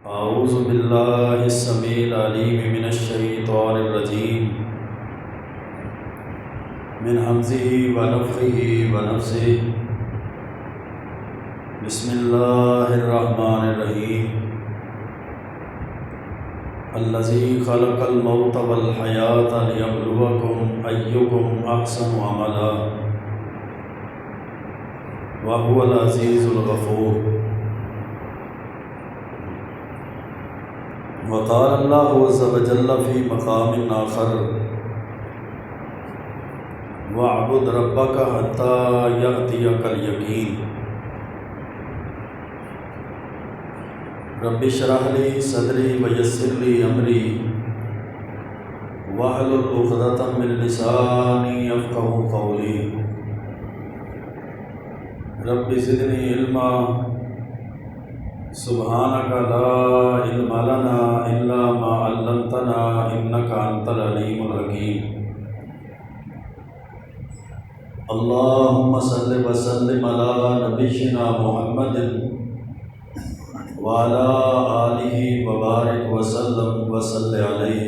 أعوذ بالله السميع العليم من الشيطان الرجيم من همزه ونفخه ونفثه بسم الله الرحمن الرحيم الذي خلق الموت والحياة ليبلوكم أيكم أحسن عملا وهو العزيز الغفور وقال الله عز وجل في مقام آخر واعبد ربك حتى يأتيك اليقين رب اشرح لي صدري ويسر لي أمري واحلل عقدة من لساني يفقهوا قولي رب زدني علما سبحانك لا علم لنا إلا ما علمتنا إنك أنت العليم الحكيم اللهم صل وسلم على نبينا محمد وعلى آله وبارك وسلم وصل عليه۔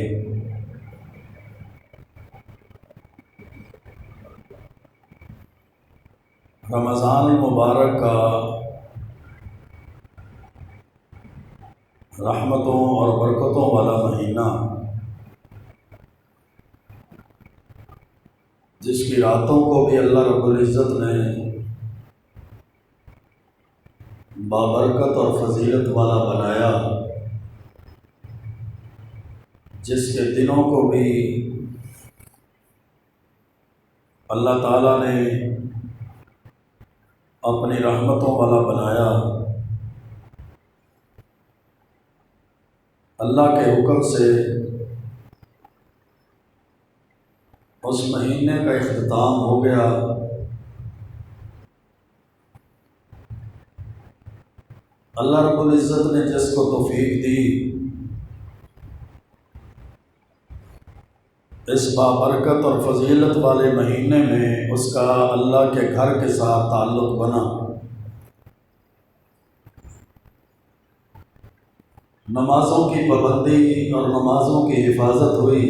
رمضان المبارک کا رحمتوں اور برکتوں والا مہینہ، جس کی راتوں کو بھی اللہ رب العزت نے بابرکت اور فضیلت والا بنایا، جس کے دنوں کو بھی اللہ تعالیٰ نے اپنی رحمتوں والا بنایا۔ اللہ کے حکم سے اس مہینے کا اختتام ہو گیا۔ اللہ رب العزت نے جس کو توفیق دی، اس بابرکت اور فضیلت والے مہینے میں اس کا اللہ کے گھر کے ساتھ تعلق بنا، نمازوں کی پابندی اور نمازوں کی حفاظت ہوئی۔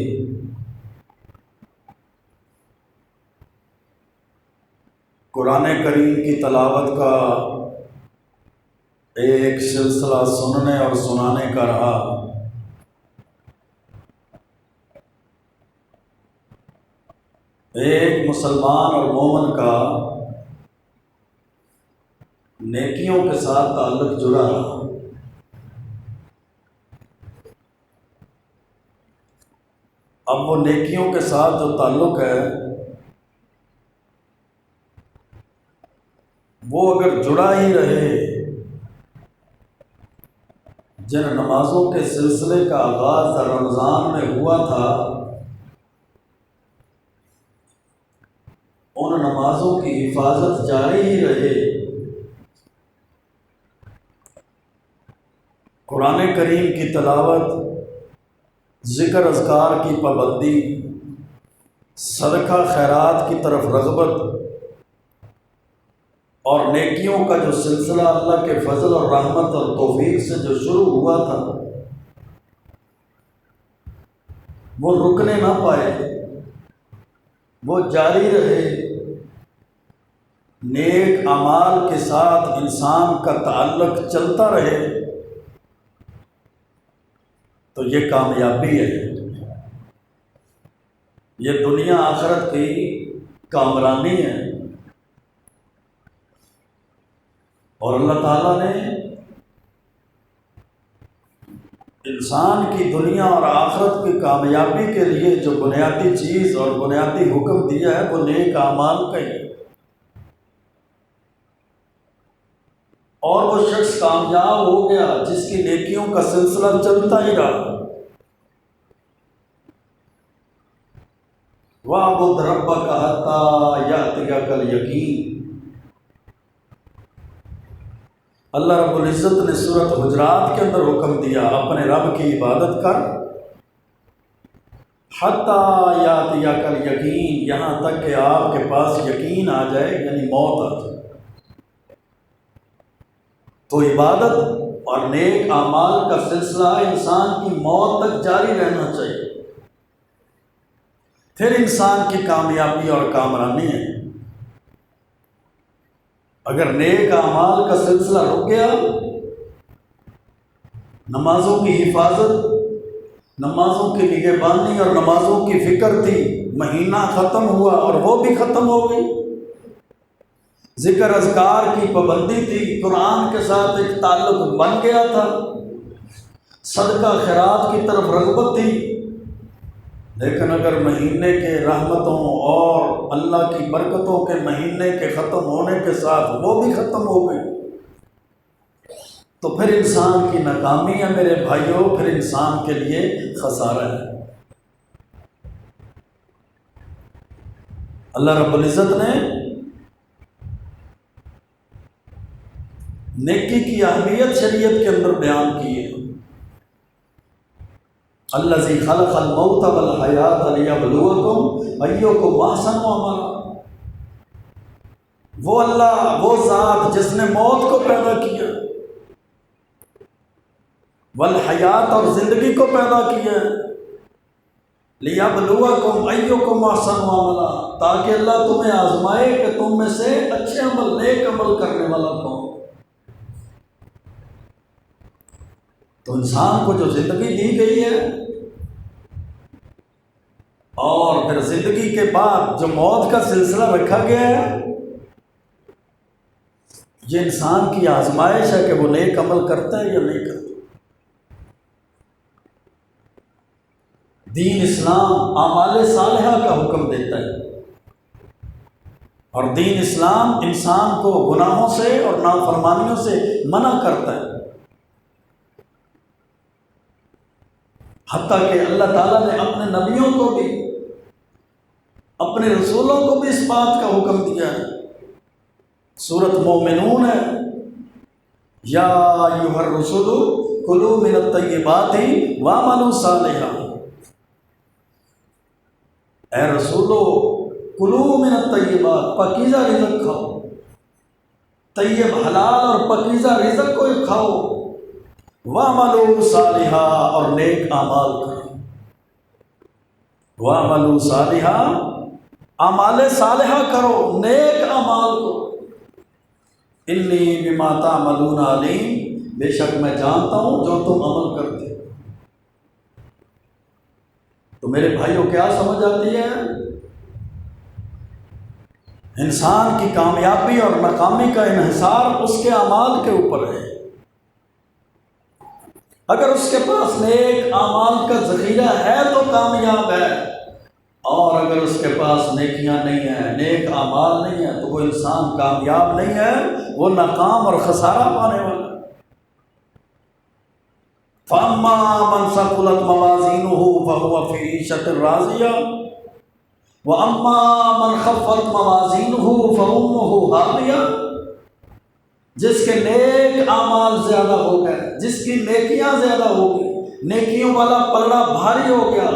قرآن کریم کی تلاوت کا ایک سلسلہ سننے اور سنانے کا رہا۔ ایک مسلمان اور مومن کا نیکیوں کے ساتھ تعلق جڑا رہا۔ اب وہ نیکیوں کے ساتھ جو تعلق ہے، وہ اگر جڑا ہی رہے، جن نمازوں کے سلسلے کا آغاز رمضان میں ہوا تھا، ان نمازوں کی حفاظت جاری ہی رہے، قرآن کریم کی تلاوت، ذکر اذکار کی پابندی، صدقہ خیرات کی طرف رغبت اور نیکیوں کا جو سلسلہ اللہ کے فضل اور رحمت اور توفیق سے جو شروع ہوا تھا، وہ رکنے نہ پائے، وہ جاری رہے۔ نیک اعمال کے ساتھ انسان کا تعلق چلتا رہے تو یہ کامیابی ہے، یہ دنیا آخرت کی کامرانی ہے۔ اور اللہ تعالیٰ نے انسان کی دنیا اور آخرت کی کامیابی کے لیے جو بنیادی چیز اور بنیادی حکم دیا ہے، وہ نیک اعمال کا ہی ہے۔ اور وہ شخص کامیاب ہو گیا جس کی نیکیوں کا سلسلہ چلتا ہی رہا۔ وَاعْبُدْ رَبَّكَ حَتَّى يَأْتِيَكَ الْيَقِينُ۔ اللہ رب العزت نے سورۃ حجرات کے اندر حکم دیا، اپنے رب کی عبادت کر، حَتَّى يَأْتِيَكَ الْيَقِينُ، یہاں تک کہ آپ کے پاس یقین آ جائے، یعنی موت آ جائے۔ تو عبادت اور نیک اعمال کا سلسلہ انسان کی موت تک جاری رہنا چاہیے، پھر انسان کی کامیابی اور کامرانی ہے۔ اگر نیک اعمال کا سلسلہ رک گیا، نمازوں کی حفاظت، نمازوں کی نگہبانی اور نمازوں کی فکر تھی، مہینہ ختم ہوا اور وہ بھی ختم ہو گئی۔ ذکر اذکار کی پابندی تھی، قرآن کے ساتھ ایک تعلق بن گیا تھا، صدقہ خیرات کی طرف رغبت تھی، لیکن اگر مہینے کے رحمتوں اور اللہ کی برکتوں کے مہینے کے ختم ہونے کے ساتھ وہ بھی ختم ہو گئی، تو پھر انسان کی ناکامی ہے میرے بھائیوں، پھر انسان کے لیے خسارہ ہے۔ اللہ رب العزت نے نیکی کی اہمیت شریعت کے اندر بیان کی ہے۔ الذی خلق الموت والحیات لیبلوکم ایکم احسن عملا، وہ اللہ، وہ ذات جس نے موت کو پیدا کیا، والحیات اور زندگی کو پیدا کیا، لیبلوکم ایکم احسن عملا، تاکہ اللہ تمہیں آزمائے کہ تم میں سے اچھے عمل، نیک عمل کرنے والا کون۔ تو انسان کو جو زندگی دی گئی ہے اور پھر زندگی کے بعد جو موت کا سلسلہ رکھا گیا ہے، یہ انسان کی آزمائش ہے کہ وہ نیک عمل کرتا ہے یا نہیں کرتا۔ دین اسلام اعمال صالحہ کا حکم دیتا ہے، اور دین اسلام انسان کو گناہوں سے اور نافرمانیوں سے منع کرتا ہے۔ حتیٰ کہ اللہ تعالیٰ نے اپنے نبیوں کو بھی، اپنے رسولوں کو بھی اس بات کا حکم دیا ہے۔ سورۃ مومنون ہے، یا ایھا الرسل کلوا من الطیبات واعملوا صالحا، اے رسولو کلوا من الطیبات، پاکیزہ رزق کھاؤ، طیب حلال اور پاکیزہ رزق کو کھاؤ، وَاعْمَلُوا صَالِحًا، اور نیک اعمال کرو۔ وَاعْمَلُوا صَالِحًا، اعمال صالحہ کرو، نیک اعمال کو۔ اِنِّی بِمَا تَعْمَلُونَ عَلِيمٌ، بے شک میں جانتا ہوں جو تم عمل کرتے ہو۔ تو میرے بھائیوں کیا سمجھ آتی ہے؟ انسان کی کامیابی اور ناکامی کا انحصار اس کے اعمال کے اوپر ہے۔ اگر اس کے پاس نیک اعمال کا ذخیرہ ہے تو کامیاب ہے، اور اگر اس کے پاس نیکیاں نہیں ہیں، نیک اعمال نہیں ہیں، تو وہ انسان کامیاب نہیں ہے، وہ ناکام اور خسارہ پانے والا۔ فَأَمَّا مَنْ ثَقُلَتْ مَوَازِينُهُ فَهُوَ فِي عِيشَةٍ رَاضِيَةٍ وَأَمَّا مَنْ خَفَّتْ مَوَازِينُهُ فَأُمُّهُ هَاوِيَةٌ، جس کے نیک اعمال زیادہ ہو گئے، جس کی نیکیاں زیادہ ہو گئی، نیکیوں والا پلڑا بھاری ہو گیا،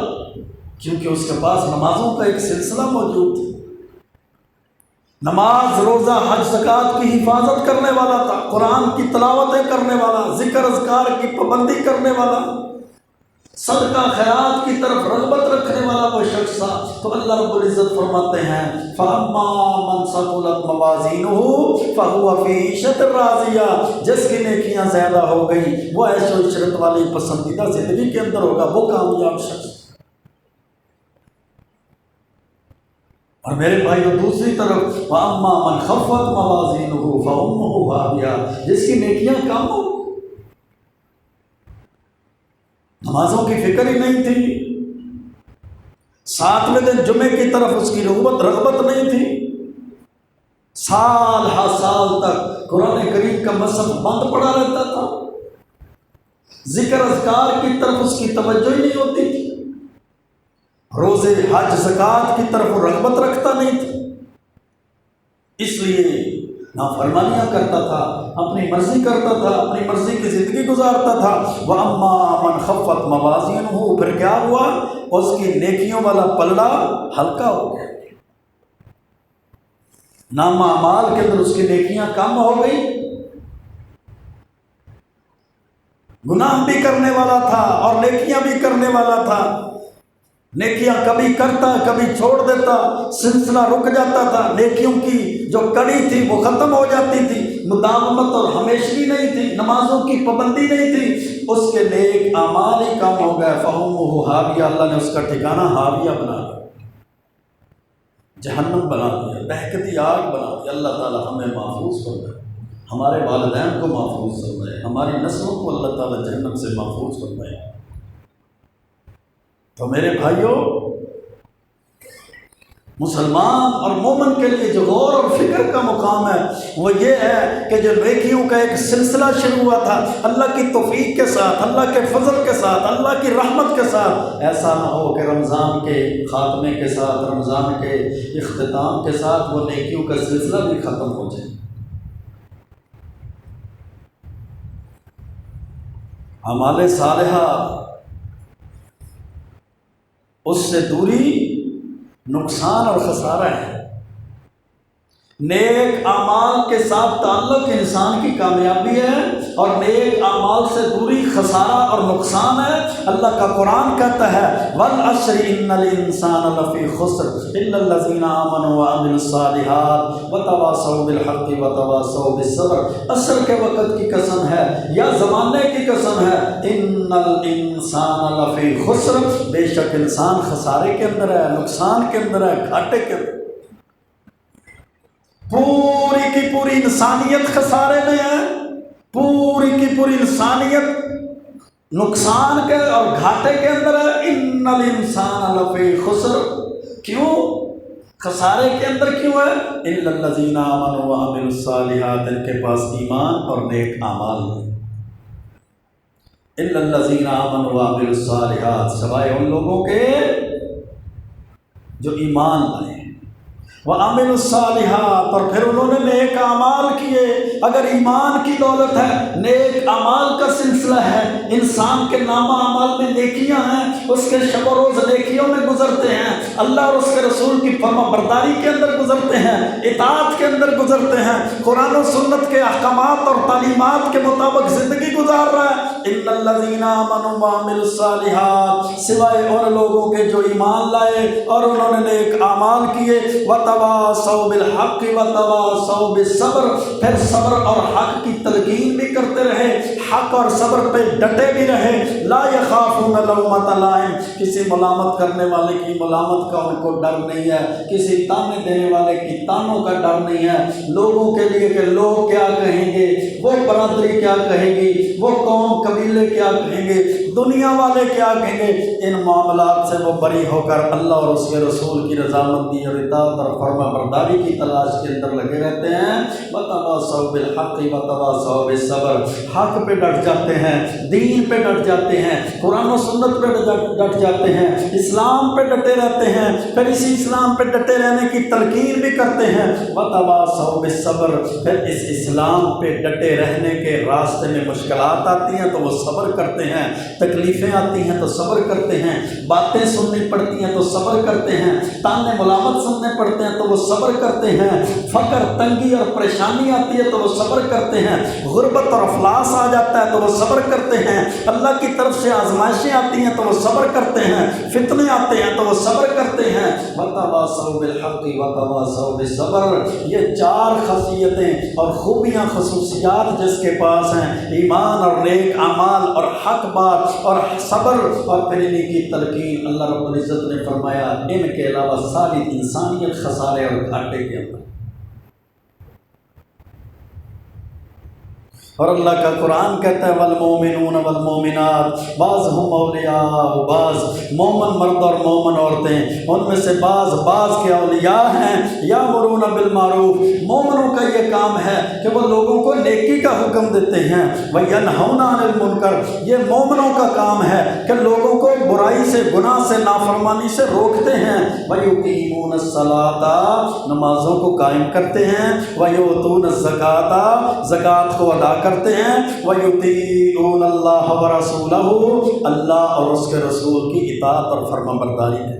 کیونکہ اس کے پاس نمازوں کا ایک سلسلہ موجود تھا، نماز، روزہ، حج، زکوٰۃ کی حفاظت کرنے والا تھا، قرآن کی تلاوتیں کرنے والا، ذکر اذکار کی پابندی کرنے والا، صدقہ خیرات کی طرف رغبت رکھنے والا وہ شخص تھا۔ تو اللہ رب العزت فرماتے ہیں فَأَمَّا مَنْ ثَقُلَتْ مَوَازِينُهُ فَهُوَ فِي عِيشَةٍ رَاضِيَةٍ، جس کی نیکیاں زیادہ ہو گئی وہ عیش و عشرت والی پسندیدہ زندگی کے اندر ہوگا، وہ کامیاب شخص۔ اور میرے بھائیو دوسری طرف وَأَمَّا مَنْ خَفَّتْ مَوَازِينُهُ فَأُمُّهُ هَاوِيَةٌ، جس کی نیکیاں کم ہو، نمازوں کی فکر ہی نہیں تھی، 7ویں دن جمعے کی طرف اس کی رغبت نہیں تھی، سال ہر سال تک قرآن کریم کا مصحف بند پڑا رہتا تھا، ذکر اذکار کی طرف اس کی توجہ ہی نہیں ہوتی تھی، روزے، حج، زکوٰۃ کی طرف وہ رغبت رکھتا نہیں تھا، اس لیے نافرمانیاں کرتا تھا، اپنی مرضی کرتا تھا، اپنی مرضی کی زندگی گزارتا تھا۔ وَأَمَّا مَنْ خَفَّتْ مَوَازِينُهُ، پھر کیا ہوا؟ اس کی نیکیوں والا پلڑا ہلکا ہو گیا، نامہ اعمال کے اندر اس کی نیکیاں کم ہو گئی، گناہ بھی کرنے والا تھا اور نیکیاں بھی کرنے والا تھا، نیکیاں کبھی کرتا کبھی چھوڑ دیتا، سلسلہ رک جاتا تھا، نیکیوں کی جو کڑی تھی وہ ختم ہو جاتی تھی، مداومت اور ہمیشگی نہیں تھی، نمازوں کی پابندی نہیں تھی، اس کے نیک اعمال ہی کم ہو گئے، فَأُمُّهُ ہاویہ، اللہ نے اس کا ٹھکانہ ہاویہ بنا دیا، جہنم بنا دیا، دہکتی آگ بنا دیا۔ اللہ تعالی ہمیں محفوظ فرمائے، ہمارے والدین کو محفوظ فرمائے، ہماری نسلوں کو اللہ تعالی جہنم سے محفوظ فرمائے۔ تو میرے بھائیوں، مسلمان اور مومن کے لیے جو غور اور فکر کا مقام ہے وہ یہ ہے کہ جو نیکیوں کا ایک سلسلہ شروع ہوا تھا اللہ کی توفیق کے ساتھ، اللہ کے فضل کے ساتھ، اللہ کی رحمت کے ساتھ، ایسا نہ ہو کہ رمضان کے خاتمے کے ساتھ، رمضان کے اختتام کے ساتھ وہ نیکیوں کا سلسلہ بھی ختم ہو جائے۔ اعمال صالحہ، اس سے دوری نقصان اور خسارہ ہے۔ نیک اعمال کے ساتھ تعلق انسان کی کامیابی ہے اور نیک اعمال سے دوری خسارہ اور نقصان ہے۔ اللہ کا قرآن کہتا ہے وَالْعَصْرِ إِنَّ الْإِنسَانَ لَفِي خُسْرٍ إِلَّا الَّذِينَ آمَنُوا وَعَمِلُوا الصَّالِحَاتِ وَتَوَاصَوْا بِالْحَقِّ وَتَوَاصَوْا بِالصَّبْرِ۔ عصر کے وقت کی قسم ہے یا زمانے کی قسم ہے، إِنَّ الْإِنسَانَ لَفِي خُسْرٍ، بے شک انسان خسارے کے اندر ہے، نقصان کے اندر ہے، گھاٹے کے اندر۔ پوری کی پوری انسانیت خسارے میں ہے، پوری کی پوری انسانیت نقصان کے اور گھاٹے کے اندر ہے۔ ان الانسان لفی خسر، کیوں خسارے کے اندر کیوں ہے؟ الا الذین آمنوا وعملوا الصالحات، ان کے پاس ایمان اور نیک اعمال نہیں۔ الا الذین آمنوا وعملوا الصالحات، سوائے ان لوگوں کے جو ایمان لائے، وَعَمِلُوا الصَّالِحَاتِ، اور پھر انہوں نے نیک اعمال کیے۔ اگر ایمان کی دولت ہے، نیک اعمال کا سلسلہ ہے، انسان کے نامہ اعمال میں نیکیاں ہیں، اس کے شب و روز نیکیوں میں گزرتے ہیں، اللہ اور اس کے رسول کی فرما برداری کے اندر گزرتے ہیں، اطاعت کے اندر گزرتے ہیں، قرآن و سنت کے احکامات اور تعلیمات کے مطابق زندگی گزار رہا ہے۔ ان الذین آمنوا وعملوا الصالحات، سوائے ان لوگوں کے جو ایمان لائے اور انہوں نے نیک اعمال کیے، وتواصوا بالحق وتواصوا بالصبر، پھر صبر اور حق کی تلقین بھی کرتے رہے، حق اور صبر پہ ڈٹے بھی رہے۔ لا یخافون لومۃ لائم، کسی ملامت کرنے والے کی ملامت کا ان کو ڈر نہیں ہے، کسی تانے دینے والے کی تانوں کا ڈر نہیں ہے، لوگوں کے لیے کہ لوگ کیا کہیں گے، وہ برادری کیا کہے گی، وہ قوم قبیلے کیا کہیں گے، دنیا والے کیا کہیں گے، ان معاملات سے وہ بری ہو کر اللہ اور اس کے رسول کی رضامندی اور اطاعت اور فرما برداری کی تلاش کے اندر لگے رہتے ہیں۔ وَتَوَاصَوْا بِالْحَقِّ وَتَوَاصَوْا بِالصَّبْرِ، حق پہ ڈٹ جاتے ہیں، دین پہ ڈٹ جاتے ہیں، قرآن و سنت پہ ڈٹ جاتے ہیں، اسلام پہ ڈٹے رہتے ہیں، پھر اسی اسلام پہ ڈٹے رہنے کی تلقین بھی کرتے ہیں۔ وَتَوَاصَوْا بِالصَّبْرِ، پھر اس اسلام پہ ڈٹے رہنے کے راستے میں مشکلات آتی ہیں تو وہ صبر کرتے ہیں، تکلیفیں آتی ہیں تو صبر کرتے ہیں، باتیں سننی پڑتی ہیں تو صبر کرتے ہیں، تانے ملامت سننے پڑتے ہیں تو وہ صبر کرتے ہیں، فقر تنگی اور پریشانی آتی ہے تو وہ صبر کرتے ہیں، غربت اور افلاس آ جاتا ہے تو وہ صبر کرتے ہیں، اللہ کی طرف سے آزمائشیں آتی ہیں تو وہ صبر کرتے ہیں، فتنے آتے ہیں تو وہ صبر کرتے ہیں۔ وَتَوَاصَوْا بِالْحَقِّ وَتَوَاصَوْا بِالصَّبْرِ، یہ چار خاصیتیں اور خوبیاں خصوصیات جس کے پاس ہیں، ایمان اور نیک اعمال اور حق بات اور صبر اور پھر انہیں کی تلقین، اللہ رب العزت نے فرمایا ان کے علاوہ ساری انسانیت خسارے اور گھاٹے کے اندر۔ اور اللہ کا قرآن کہتا ہے والمومنون والمومنات بعضهم اولیاء بعض، مومن مرد اور مومن عورتیں ان میں سے بعض کے اولیاء ہیں، یامرون بالمعروف، مومنوں کا یہ کام ہے کہ وہ لوگوں کو نیکی کا حکم دیتے ہیں، وینہون عن المنکر، یہ مومنوں کا کام ہے کہ لوگوں کو برائی سے، گناہ سے، نافرمانی سے روکتے ہیں، ویقیمون الصلاۃ، نمازوں کو قائم کرتے ہیں، ویؤتون الزکاۃ، زکوٰۃ کو ادا کرتے ہیں، وَيُطِيعُونَ اللَّهَ وَرَسُولَهُ، اللہ اور اس کے رسول کی اطاعت اور فرما برداری کرتے ہیں۔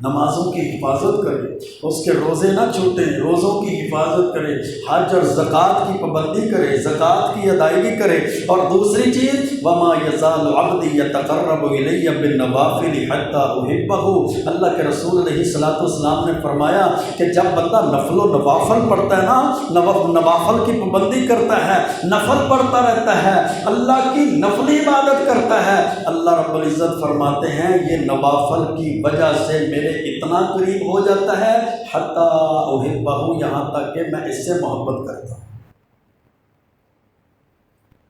نمازوں کی حفاظت کرے، اس کے روزے نہ چھوٹیں، روزوں کی حفاظت کرے، حج اور زکوٰۃ کی پابندی کرے، زکوٰۃ کی ادائیگی کرے۔ اور دوسری چیز وما یزال عبدی یتقرب الی بالنوافل حتی احبہ، اللہ کے رسول علیہ الصلوۃ والسلام نے فرمایا کہ جب بندہ نفل و نوافل پڑھتا ہے نا، نوافل کی پابندی کرتا ہے، نفل پڑھتا رہتا ہے، اللہ کی نفلی عبادت کرتا ہے، اللہ رب العزت فرماتے ہیں یہ نوافل کی وجہ سے میرے اتنا قریب ہو جاتا ہے حتی احبہ، یہاں تک کہ میں اس سے محبت کرتا ہوں۔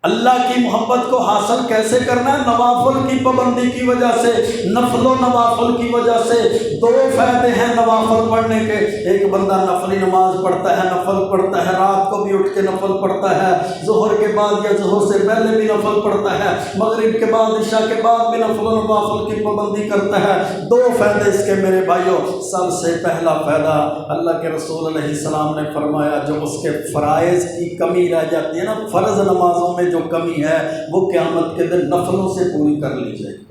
اللہ کی محبت کو حاصل کیسے کرنا ہے؟ نوافل کی پابندی کی وجہ سے، نفل و نوافل کی وجہ سے۔ دو فائدے ہیں نوافل پڑھنے کے، ایک بندہ نفلی نماز پڑھتا ہے، نفل پڑھتا ہے، رات کو بھی اٹھ کے نفل پڑھتا ہے، ظہر کے بعد یا ظہر سے پہلے بھی نفل پڑھتا ہے، مغرب کے بعد عشاء کے بعد بھی نفل و نوافل کی پابندی کرتا ہے۔ دو فائدے اس کے میرے بھائیوں۔ سب سے پہلا فائدہ اللہ کے رسول علیہ السلام نے فرمایا جو اس کے فرائض کی کمی رہ جاتی ہے نا، فرض نمازوں میں جو کمی ہے وہ قیامت کے دن نفلوں سے پوری کر لی جائے گی۔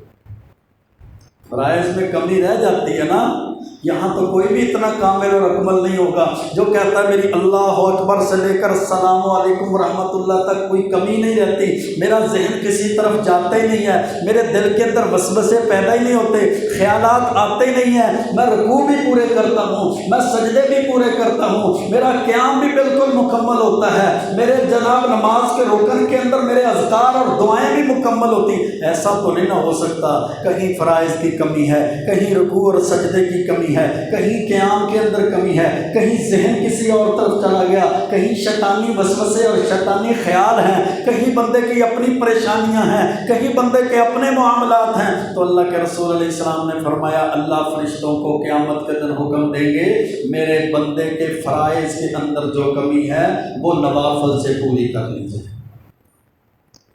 فرائض میں کمی رہ جاتی ہے نا، یہاں تو کوئی بھی اتنا کامل اور اکمل نہیں ہوگا جو کہتا ہے میری اللہ اکبر سے لے کر السلام علیکم ورحمۃ اللہ تک کوئی کمی نہیں رہتی، میرا ذہن کسی طرف جاتا ہی نہیں ہے، میرے دل کے اندر وسوسے پیدا ہی نہیں ہوتے، خیالات آتے ہی نہیں ہیں، میں رکوع بھی پورے کرتا ہوں، میں سجدے بھی پورے کرتا ہوں، میرا قیام بھی بالکل مکمل ہوتا ہے، میرے جناب نماز کے رکن کے اندر میرے اذکار اور دعائیں بھی مکمل ہوتی۔ ایسا تو نہیں نہ ہو سکتا، کہیں فرائض کی کمی ہے، کہیں رکوع اور سجدے کی کمی ہے، کہیں قیام کے اندر کمی ہے، کہیں ذہن کسی اور طرف چلا گیا، کہیں شیطانی وسوسے اور شیطانی خیال ہیں، کہیں بندے کی اپنی پریشانیاں ہیں، کہیں بندے کے اپنے معاملات ہیں، تو اللہ کے رسول علیہ السلام نے فرمایا اللہ فرشتوں کو قیامت کے دن حکم دیں گے میرے بندے کے فرائض کے اندر جو کمی ہے وہ نوافل سے پوری کر لیجیے۔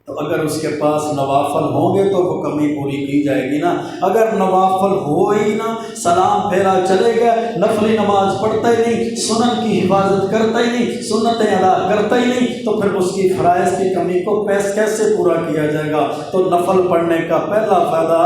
تو اگر اس کے پاس نوافل ہوں گے تو وہ کمی پوری کی جائے گی نا۔ اگر نوافل ہو ہی نا، سلام پھیرا چلے گا، نفلی نماز پڑھتا ہی نہیں، سنن کی حفاظت کرتا ہی نہیں، سنتیں ادا کرتا ہی نہیں، تو پھر اس کی فرائض کی کمی کو کیسے پورا کیا جائے گا؟ تو نفل پڑھنے کا پہلا فائدہ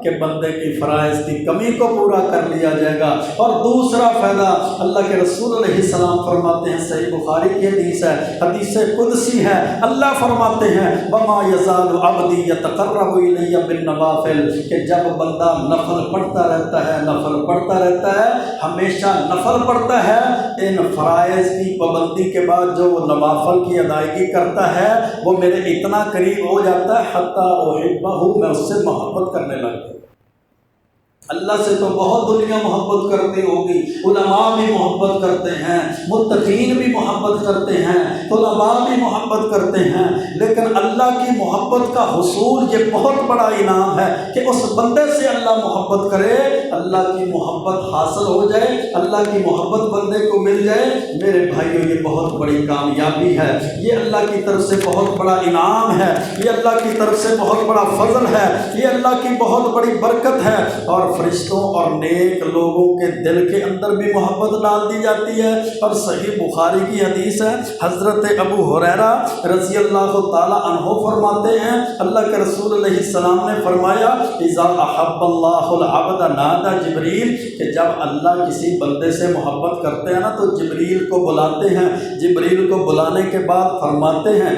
کہ بندے کی فرائض کی کمی کو پورا کر لیا جائے گا۔ اور دوسرا فائدہ اللہ کے رسول علیہ السلام فرماتے ہیں، صحیح بخاری کی حدیث ہے، حدیث قدسی ہے، اللہ فرماتے ہیں وما یزال عبدی یتقرب الی بالنوافل، کہ جب بندہ نفل پڑھتا رہتا ہے، نفل پڑھتا رہتا ہے، ہمیشہ نفل پڑھتا ہے، ان فرائض کی پابندی کے بعد جو وہ نوافل کی ادائیگی کرتا ہے وہ میرے اتنا قریب ہو جاتا ہے حتی احبہ، میں اس سے محبت کرنے لگتا ہوں۔ اللہ سے تو بہت دنیا محبت کرتی ہوگی، علماء بھی محبت کرتے ہیں، متقین بھی محبت کرتے ہیں، طلباء بھی محبت کرتے ہیں، لیکن اللہ کی محبت کا حصول یہ بہت بڑا انعام ہے کہ اس بندے سے اللہ محبت کرے، اللہ کی محبت حاصل ہو جائے، اللہ کی محبت بندے کو مل جائے۔ میرے بھائیوں یہ بہت بڑی کامیابی ہے، یہ اللہ کی طرف سے بہت بڑا انعام ہے، یہ اللہ کی طرف سے بہت بڑا فضل ہے، یہ اللہ کی بہت بڑی برکت ہے۔ اور فرشتوں اور نیک لوگوں کے دل کے اندر بھی محبت ڈال دی جاتی ہے۔ اور صحیح بخاری کی حدیث ہے، حضرت ابو ہریرہ رضی اللہ تعالی عنہ فرماتے ہیں اللہ کے رسول علیہ السلام نے فرمایا اذا احب اللہ العبد نادى جبریل، کہ جب اللہ کسی بندے سے محبت کرتے ہیں نا تو جبریل کو بلاتے ہیں، جبریل کو بلانے کے بعد فرماتے ہیں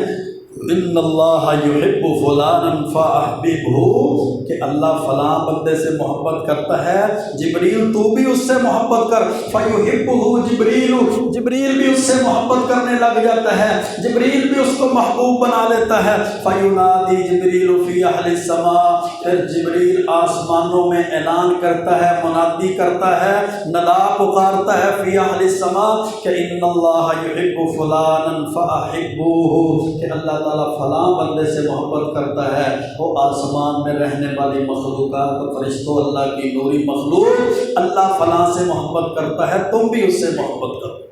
ان اللہ یحب فلانا فاحببہ، کہ اللہ فلاں بندے سے محبت کرتا ہے، جبریل تو بھی اس سے محبت کر، فیحبہ جبریل، جبریل بھی اس سے محبت کرنے لگ جاتا ہے، جبریل بھی اس کو محبوب بنا لیتا ہے، فینادی جبریل فی اہل السماء، پھر جبریل آسمانوں میں اعلان کرتا ہے، منادی کرتا ہے، ندا پکارتا ہے فی اہل السماء کہ ان اللہ یحب فلانا فاحبوہ، کہ اللہ تعالیٰ فلاں بندے سے محبت کرتا ہے۔ وہ آسمان میں رہنے والی مخلوقات، فرشتوں، اللہ کی نوری مخلوق، اللہ فلاں سے محبت کرتا ہے، تم بھی اس سے محبت کرو۔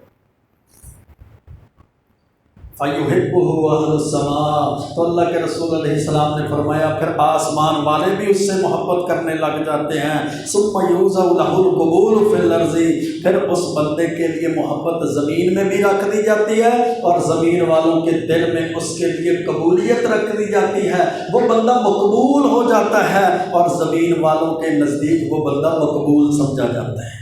فَيُحِبُّهُ أَهْلُ السَّمَاءِ، تو اللہ کے رسول علیہ السلام نے فرمایا پھر آسمان والے بھی اس سے محبت کرنے لگ جاتے ہیں۔ ثُمَّ يُوزَعُ لَهُ الْقُبُولُ فِي الْأَرْضِ، پھر اس بندے کے لیے محبت زمین میں بھی رکھ دی جاتی ہے اور زمین والوں کے دل میں اس کے لیے قبولیت رکھ دی جاتی ہے، وہ بندہ مقبول ہو جاتا ہے اور زمین والوں کے نزدیک وہ بندہ مقبول سمجھا جاتا ہے۔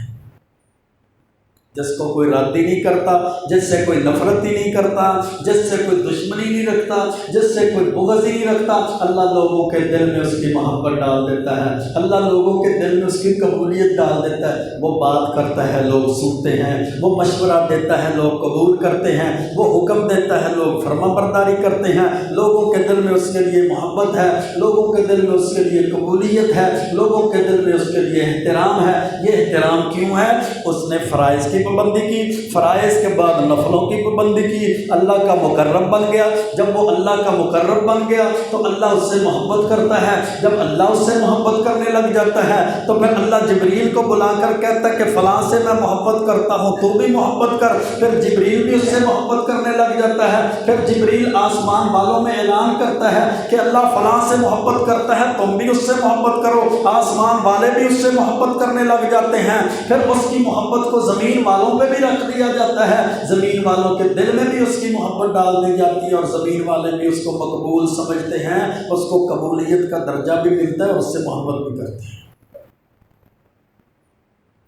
جس کو کوئی رد ہی نہیں کرتا، جس سے کوئی نفرت ہی نہیں کرتا، جس سے کوئی دشمنی نہیں رکھتا، جس سے کوئی بغض ہی نہیں رکھتا، اللہ لوگوں کے دل میں اس کی محبت ڈال دیتا ہے، اللہ لوگوں کے دل میں اس کی قبولیت ڈال دیتا ہے۔ وہ بات کرتا ہے لوگ سنتے ہیں، وہ مشورہ دیتا ہے لوگ قبول کرتے ہیں، وہ حکم دیتا ہے لوگ فرما برداری کرتے ہیں، لوگوں کے دل میں اس کے لیے محبت ہے، لوگوں کے دل میں اس کے لیے قبولیت ہے، لوگوں کے دل میں اس کے لیے احترام ہے۔ یہ احترام کیوں ہے؟ اس نے فرائض کی پابندی کی، فرائض کے بعد نفلوں کی پابندی کی، اللہ کا مقرب بن گیا۔ جب وہ اللہ کا مقرب بن گیا تو اللہ اس سے محبت کرتا ہے، جب اللہ اس سے محبت کرنے لگ جاتا ہے تو پھر اللہ جبریل کو بلا کر کہتا ہے کہ فلاں سے میں محبت کرتا ہوں، تو بھی محبت کر۔ پھر جبریل بھی اس سے محبت کرنے لگ جاتا ہے، پھر جبریل آسمان والوں میں اعلان کرتا ہے کہ اللہ فلاں سے محبت کرتا ہے، تم بھی اس سے محبت کرو۔ آسمان والے بھی اس سے محبت کرنے لگ جاتے ہیں، پھر اس کی محبت کو زمین والوں پہ بھی رکھ دیا جاتا ہے، زمین والوں کے دل میں بھی اس کی محبت ڈال دی جاتی ہے اور زمین والے بھی اس کو مقبول سمجھتے ہیں، اس کو قبولیت کا درجہ بھی ملتا ہے اور اس سے محبت بھی کرتے ہیں۔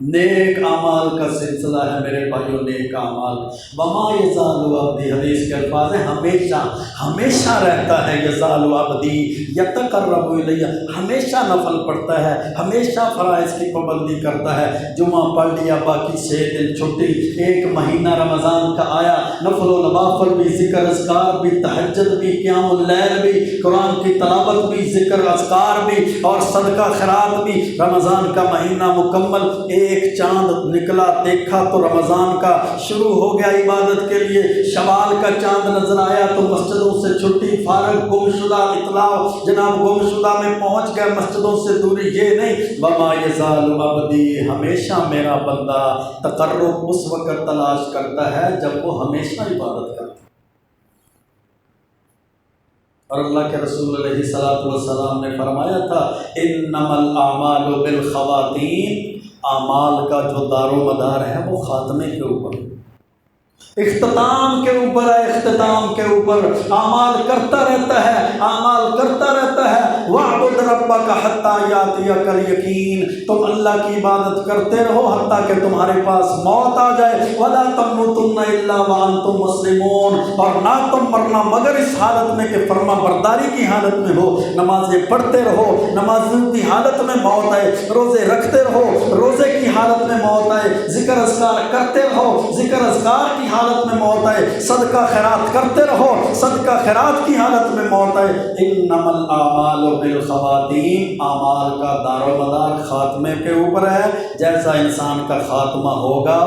نیک اعمال کا سلسلہ ہے میرے بھائیوں، نیک اعمال وما یزال عبدی، حدیث کے الفاظ ہیں ہمیشہ ہمیشہ رہتا ہے، یزال عبدی یتقرب الی، ہمیشہ نفل پڑھتا ہے، ہمیشہ فرائض کی پابندی کرتا ہے۔ جمعہ پڑھ لیا، باقی 6 دن چھٹی، ایک مہینہ رمضان کا آیا، نفل و نوافل بھی، ذکر اذکار بھی، تہجد بھی، قیام اللیل بھی، قرآن کی تلاوت بھی، ذکر اذکار بھی اور صدقہ خیرات بھی۔ رمضان کا مہینہ مکمل، ایک چاند نکلا، دیکھا تو رمضان کا شروع ہو گیا عبادت کے لیے۔ شوال کا چاند نظر آیا تو مسجدوں سے چھٹی، فارغ، گم شدہ اطلاع، جناب گم شدہ میں پہنچ گئے، مسجدوں سے دوری، یہ نہیں۔ وما یزال عبدی، ہمیشہ میرا بندہ تقرب اس وقت تلاش کرتا ہے جب وہ ہمیشہ عبادت کرتا ہے۔ اور اللہ کے رسول علیہ الصلوۃ والسلام نے فرمایا تھا انما الاعمال بالخواتیم، اعمال کا جو دار و مدار ہے وہ خاتمے کے اوپر، اختتام کے اوپر ہے، اختتام کے اوپر اعمال کرتا رہتا ہے، اعمال کرتا رہتا ہے۔ وَاعْبُدْ رَبَّكَ حَتَّى يَأْتِيَكَ الْيَقِينُ، تم اللہ کی عبادت کرتے رہو حتیٰ کہ تمہارے پاس موت آ جائے۔ وَلَا تَمُوتُنَّ إِلَّا وَأَنْتُمْ مُسْلِمُونَ، اور نہ تم مرنا مگر اس حالت میں کہ فرما برداری کی حالت میں ہو، نمازیں پڑھتے رہو، نمازوں کی حالت میں موت آئے، روزے رکھتے رہو، روزے کی حالت میں موت آئے، ذکر اذکار کرتے رہو، ذکر اذکار کی حالت میں موت آئے، صدقہ خیرات کرتے رہو، صدقہ خیرات کی حالت میں موت آئے۔ انما الاعمال بالخواتیم، اعمال کا دار و مدار خاتمے کے اوپر ہے۔ جیسا انسان کا خاتمہ ہوگا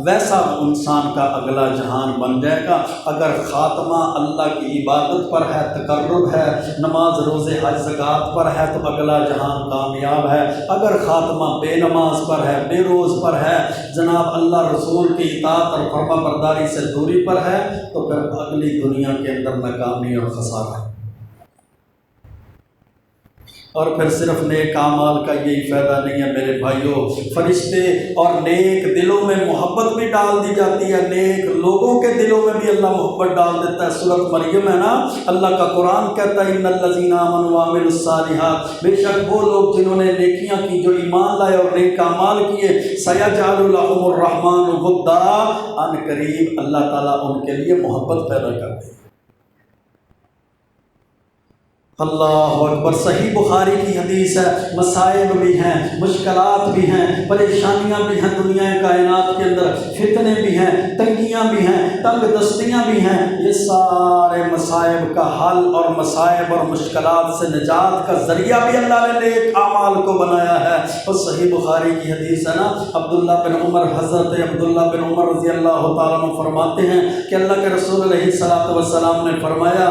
ویسا انسان کا اگلا جہان بن جائے گا۔ اگر خاتمہ اللہ کی عبادت پر ہے، تقرب ہے، نماز روزے حج زکوٰۃ پر ہے تو اگلا جہان کامیاب ہے۔ اگر خاتمہ بے نماز پر ہے، بے روز پر ہے، جناب اللہ رسول کی اطاعت اور فرما برداری سے دوری پر ہے تو پھر اگلی دنیا کے اندر ناکامی اور خسارہ ہے۔ اور پھر صرف نیک اعمال کا یہی فائدہ نہیں ہے میرے بھائیوں، فرشتے اور نیک دلوں میں محبت بھی ڈال دی جاتی ہے، نیک لوگوں کے دلوں میں بھی اللہ محبت ڈال دیتا ہے۔ سورۃ مریم ہے نا، اللہ کا قرآن کہتا ہے ان الذین آمنوا وعملوا الصالحات، بے شک وہ لوگ جنہوں نے نیکیاں کی، جو ایمان لائے اور نیک اعمال کیے، سیجعل لهم الرحمن ودا، ان قریب اللہ تعالیٰ ان کے لیے محبت پیدا کر دے۔ اللہ اکبر، صحیح بخاری کی حدیث ہے، مصائب بھی ہیں، مشکلات بھی ہیں، پریشانیاں بھی ہیں دنیا کائنات کے اندر، فتنے بھی ہیں، تنگیاں بھی ہیں، تنگ دستیاں بھی ہیں، یہ سارے مصائب کا حل اور مصائب اور مشکلات سے نجات کا ذریعہ بھی اللہ نے نیک اعمال کو بنایا ہے۔ اور صحیح بخاری کی حدیث ہے نا، عبداللہ بن عمر، حضرت عبداللہ بن عمر رضی اللہ تعالیٰ عنہ فرماتے ہیں کہ اللہ کے رسول علیہ الصلوۃ والسلام نے فرمایا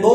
2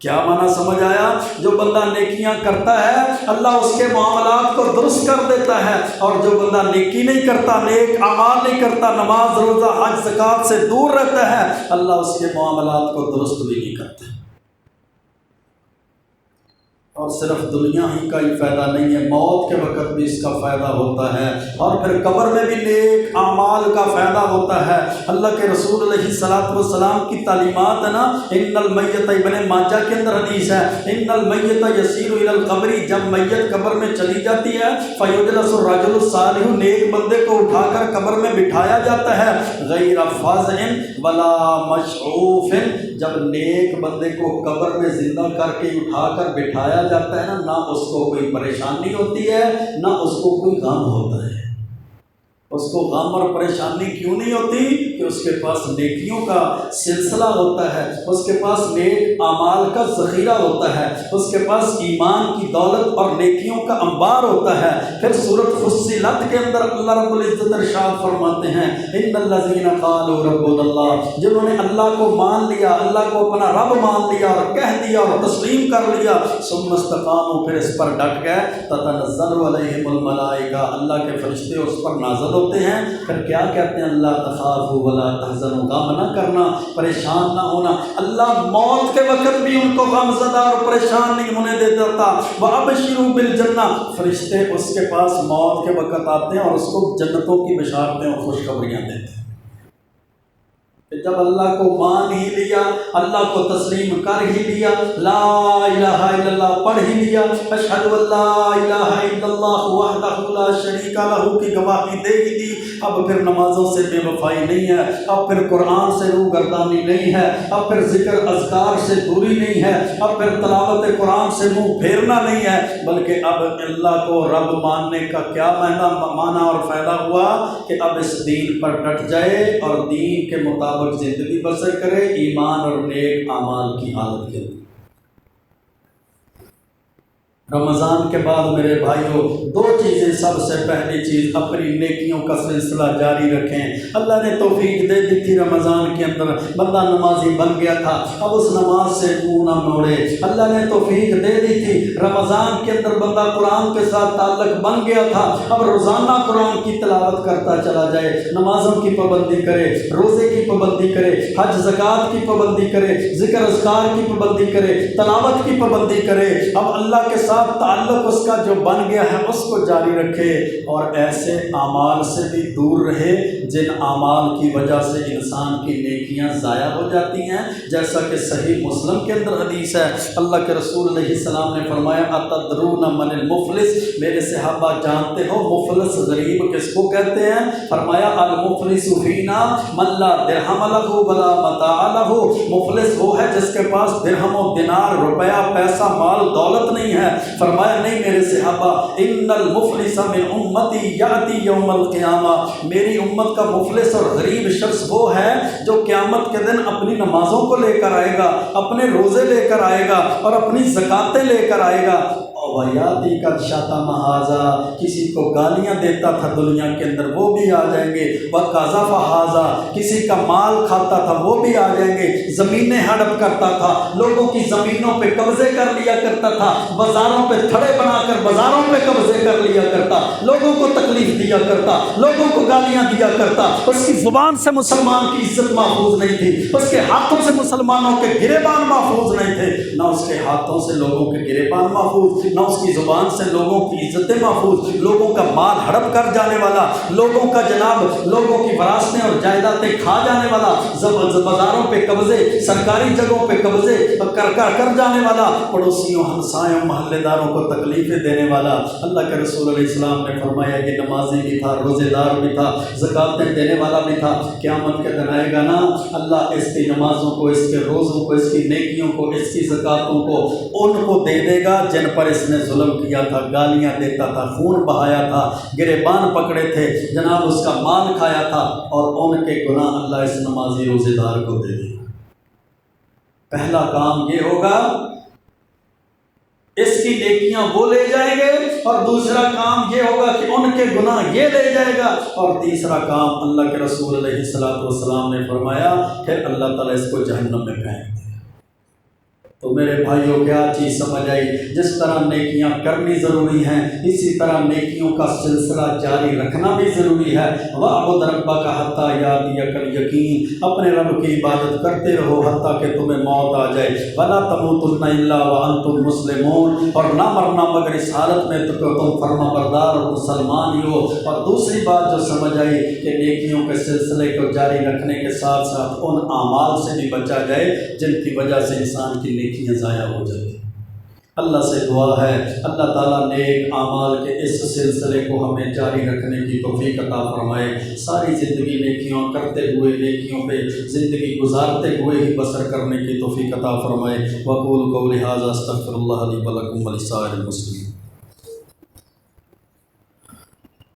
کیا معنی سمجھ آیا؟ جو بندہ نیکیاں کرتا ہے اللہ اس کے معاملات کو درست کر دیتا ہے، اور جو بندہ نیکی نہیں کرتا، نیک اعمال نہیں کرتا، نماز روزہ حج زکوٰۃ سے دور رہتا ہے، اللہ اس کے معاملات کو درست بھی نہیں کرتا۔ اور صرف دنیا ہی کا ہی فائدہ نہیں ہے، موت کے وقت بھی اس کا فائدہ ہوتا ہے، اور پھر قبر میں بھی نیک اعمال کا فائدہ ہوتا ہے۔ اللہ کے رسول علیہ الصلوۃ والسلام کی تعلیمات ہے نا، ان المیت، ابن ماجہ کے اندر حدیث ہے، ان المیت یسیر الی القبر، جب میت قبر میں چلی جاتی ہے، فیجلس الرجل الصالح، نیک بندے کو اٹھا کر قبر میں بٹھایا جاتا ہے، غیر فاضع ولا مشعوف، جب نیک بندے کو قبر میں زندہ کر کے اٹھا کر بٹھایا جاتا ہے نا، نہ اس کو کوئی پریشانی ہوتی ہے، نہ اس کو کوئی غم ہوتا ہے۔ اس کو غم اور پریشانی کیوں نہیں ہوتی؟ کہ اس کے پاس نیکیوں کا سلسلہ ہوتا ہے، اس کے پاس نیک اعمال کا ذخیرہ ہوتا ہے، اس کے پاس ایمان کی دولت اور نیکیوں کا انبار ہوتا ہے۔ پھر سورۃ فصلت کے اندر اللہ رب العزت ارشاد فرماتے ہیں، ان الذین قالوا ربنا اللہ، جنہوں نے اللہ کو مان لیا، اللہ کو اپنا رب مان لیا اور کہہ دیا اور تسلیم کر لیا، ثم استقاموا، پھر اس پر ڈٹ گئے، تتنزل علیہم الملائکہ، اللہ کے فرشتے اس پر نازل ہوتے ہیں۔ پھر کیا کہتے ہیں؟ اللہ تخافوا ولا تحزنوا، غم نہ کرنا، پریشان نہ ہونا۔ اللہ موت کے وقت بھی ان کو غم زدہ اور پریشان نہیں ہونے دیتا تھا۔ وابشروا بالجنہ، فرشتے اس کے پاس موت کے وقت آتے ہیں اور اس کو جنتوں کی بشارتیں اور خوشخبریاں دیتے ہیں۔ جب اللہ کو مان ہی لیا، اللہ کو تسلیم کر ہی لیا، لا الہ الا اللہ پڑھ ہی لیا، اشہد ان لا الہ الا اللہ وحدہ لا شریک لہ کی گواہی دے ہی دی، اب پھر نمازوں سے بے وفائی نہیں ہے، اب پھر قرآن سے روگردانی نہیں ہے، اب پھر ذکر اذکار سے دوری نہیں ہے، اب پھر تلاوت قرآن سے منہ پھیرنا نہیں ہے، بلکہ اب اللہ کو رب ماننے کا کیا معنی اور فائدہ ہوا کہ اب اس دین پر ڈٹ جائے اور دین کے مطابق زندگی بسر کرے، ایمان اور نیک اعمال کی حالت کے اندر۔ رمضان کے بعد میرے بھائیوں دو چیزیں، سب سے پہلی چیز اپنی نیکیوں کا سلسلہ جاری رکھیں۔ اللہ نے توفیق دے دی تھی رمضان کے اندر، بندہ نمازی بن گیا تھا، اب اس نماز سے منہ نہ موڑے۔ اللہ نے توفیق دے دی تھی رمضان کے اندر، بندہ قرآن کے ساتھ تعلق بن گیا تھا، اب روزانہ قرآن کی تلاوت کرتا چلا جائے، نمازوں کی پابندی کرے، روزے کی پابندی کرے، حج زکوٰۃ کی پابندی کرے، ذکر اذکار کی پابندی کرے، تلاوت کی پابندی کرے، اب اللہ کے ساتھ تعلق اس کا جو بن گیا ہے اس کو جاری رکھے، اور ایسے اعمال سے بھی دور رہے جن اعمال کی وجہ سے انسان کی نیکیاں ضائع ہو جاتی ہیں۔ جیسا کہ صحیح مسلم کے اندر حدیث ہے، اللہ کے رسول علیہ السلام نے فرمایا، اتدرون من المفلس، میرے صحابہ جانتے ہو مفلس غریب کس کو کہتے ہیں؟ فرمایا المفلس فینا من لا درہم لہ ولا متاع لہ، مفلس وہ ہے جس کے پاس درہم و دینار، روپیہ، پیسہ، مال، دولت نہیں ہے۔ فرمایا نہیں میرے صحابہ، ان المفلس من امتی یاتی یوم القیامہ، میری امت کا مفلس اور غریب شخص وہ ہے جو قیامت کے دن اپنی نمازوں کو لے کر آئے گا، اپنے روزے لے کر آئے گا اور اپنی زکاتیں لے کر آئے گا، وَيَاتِي قَدْ شَتَمَ هَٰذَا، کسی کو گالیاں دیتا تھا دنیا کے اندر وہ بھی آ جائیں گے، وَقَذَفَ هَٰذَا، کسی کا مال کھاتا تھا وہ بھی آ جائیں گے، زمینیں ہڑپ کرتا تھا، لوگوں کی زمینوں پہ قبضے کر لیا کرتا تھا، بازاروں پہ تھڑے بنا کر بازاروں پہ قبضے کر لیا کرتا، لوگوں کو تکلیف دیا کرتا، لوگوں کو گالیاں دیا کرتا، اس کی زبان سے مسلمان کی عزت محفوظ نہیں تھی، اس کے ہاتھوں سے مسلمانوں کے گریبان محفوظ نہیں تھے، نہ اس کے ہاتھوں سے لوگوں کے گریبان محفوظ، نہ اس کی زبان سے لوگوں کی عزتیں محفوظ، لوگوں کا مال ہڑپ کر جانے والا، لوگوں کا جناب لوگوں کی وراثتیں اور جائیدادیں کھا جانے والا، بازاروں پہ قبضے، سرکاری جگہوں پہ قبضے کر جانے والا، پڑوسیوں، ہمسایوں، محلے داروں کو تکلیفیں دینے والا۔ اللہ کے رسول علیہ السلام نے فرمایا کہ نمازی بھی تھا، روزے دار بھی تھا، زکاتیں دینے والا بھی تھا، قیامت کے دن آئے گا نا، اللہ اس کی نمازوں کو، اس کے روزوں کو، اس کی نیکیوں کو، اس کی زکاتوں کو ان کو دے دے گا جن پر اس نے ظلم کیا تھا، گالیاں دیتا تھا، خون بہایا تھا، گریبان پکڑے تھے، جناب اس کا مال کھایا تھا، اور ان کے گناہ اللہ اس نمازی روزے دار کو دے دے گا۔ پہلا کام یہ ہوگا اس کی نیکیاں وہ لے جائیں گے، اور دوسرا کام یہ ہوگا کہ ان کے گناہ یہ لے جائے گا، اور تیسرا کام اللہ کے رسول علیہ السلام نے فرمایا پھر اللہ تعالیٰ اس کو جہنم میں پھینک دے گا۔ تو میرے بھائیوں کیا چیز سمجھ آئی؟ جس طرح نیکیاں کرنی ضروری ہیں اسی طرح نیکیوں کا سلسلہ جاری رکھنا بھی ضروری ہے۔ وَاعْبُدْ رَبَّكَ حَتَّىٰ يَأْتِيَكَ الْيَقِينُ، اپنے رب کی عبادت کرتے رہو حتیٰ کہ تمہیں موت آ جائے۔ وَلَا تَمُوتُنَّ إِلَّا وَأَنْتُمْ مُسْلِمُونَ، اور نہ مرنا مگر اس حالت میں تو تم فرما بردار اور مسلمان ہی ہو۔ اور دوسری بات جو سمجھ آئی کہ نیکیوں کے سلسلے کو جاری رکھنے کے ساتھ ساتھ ان اعمال سے بھی بچا جائے جن کی وجہ سے انسان کی نیکیاں ضائع ہو جاتی۔ اللہ سے دعا ہے اللہ تعالیٰ نیک اعمال کے اس سلسلے کو ہمیں جاری رکھنے کی توفیق عطا فرمائے، ساری زندگی نیکیوں کرتے ہوئے نیکیوں پہ زندگی گزارتے ہوئے ہی بسر کرنے کی توفیق عطا فرمائے۔ وقول قولی ھذا استغفر اللہ لی ولکم ولسائر المسلمین۔